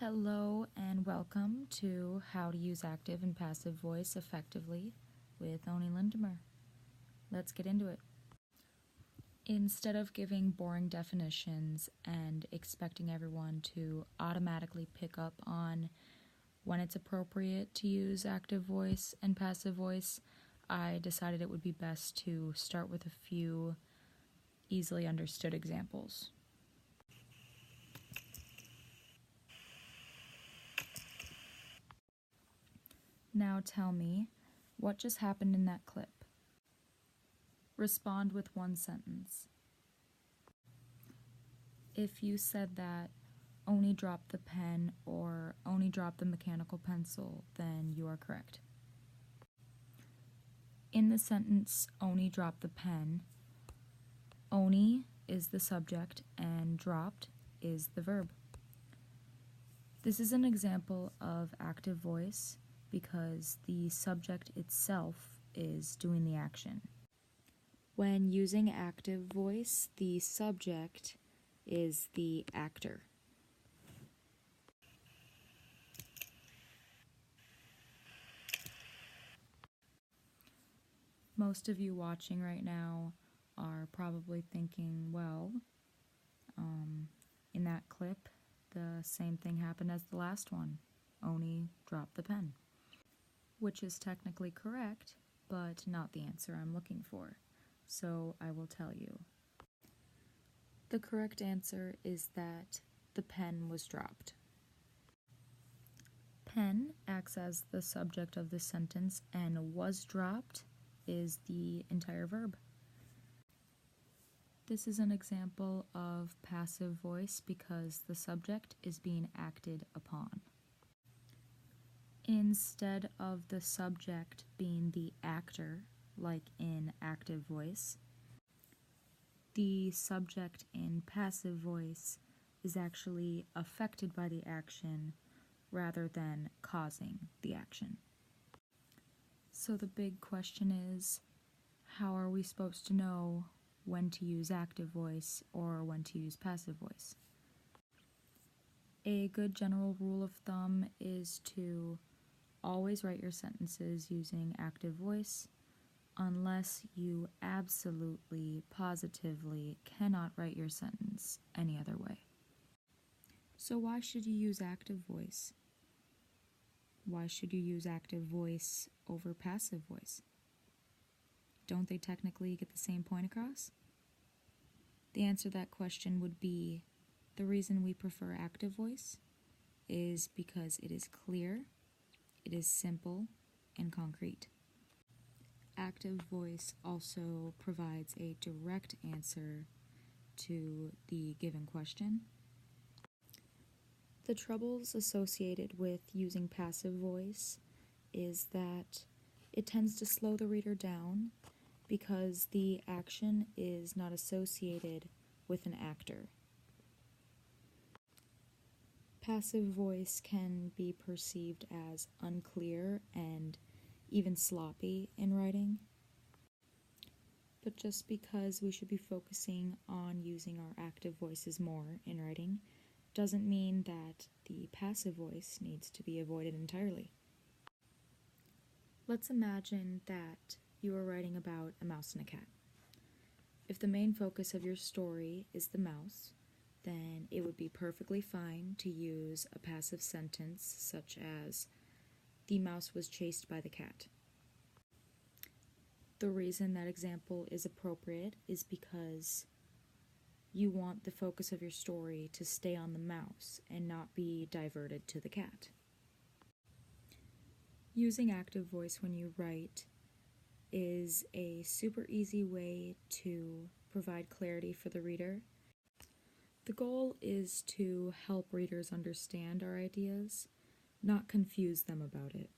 Hello and welcome to How to Use Active and Passive Voice Effectively with Ione Lindemer. Let's get into it. Instead of giving boring definitions and expecting everyone to automatically pick up on when it's appropriate to use active voice and passive voice, I decided it would be best to start with a few easily understood examples. Now tell me, what just happened in that clip? Respond with one sentence. If you said that Oni dropped the pen or Oni dropped the mechanical pencil, then you are correct. In the sentence Oni dropped the pen, Oni is the subject and dropped is the verb. This is an example of active voice because the subject itself is doing the action. When using active voice, the subject is the actor. Most of you watching right now are probably thinking, well, in that clip, the same thing happened as the last one. Oni dropped the pen. Which is technically correct, but not the answer I'm looking for. So I will tell you. The correct answer is that the pen was dropped. Pen acts as the subject of the sentence, and was dropped is the entire verb. This is an example of passive voice because the subject is being acted upon. Instead of the subject being the actor, like in active voice, the subject in passive voice is actually affected by the action rather than causing the action. So the big question is, how are we supposed to know when to use active voice or when to use passive voice? A good general rule of thumb is to always write your sentences using active voice unless you absolutely, positively cannot write your sentence any other way. So why should you use active voice? Why should you use active voice over passive voice? Don't they technically get the same point across? The answer to that question would be the reason we prefer active voice is because it is clear, it is simple, and concrete. Active voice also provides a direct answer to the given question. The troubles associated with using passive voice is that it tends to slow the reader down because the action is not associated with an actor. Passive voice can be perceived as unclear and even sloppy in writing. But just because we should be focusing on using our active voices more in writing doesn't mean that the passive voice needs to be avoided entirely. Let's imagine that you are writing about a mouse and a cat. If the main focus of your story is the mouse, then it would be perfectly fine to use a passive sentence such as, "The mouse was chased by the cat." The reason that example is appropriate is because you want the focus of your story to stay on the mouse and not be diverted to the cat. Using active voice when you write is a super easy way to provide clarity for the reader. The goal is to help readers understand our ideas, not confuse them about it.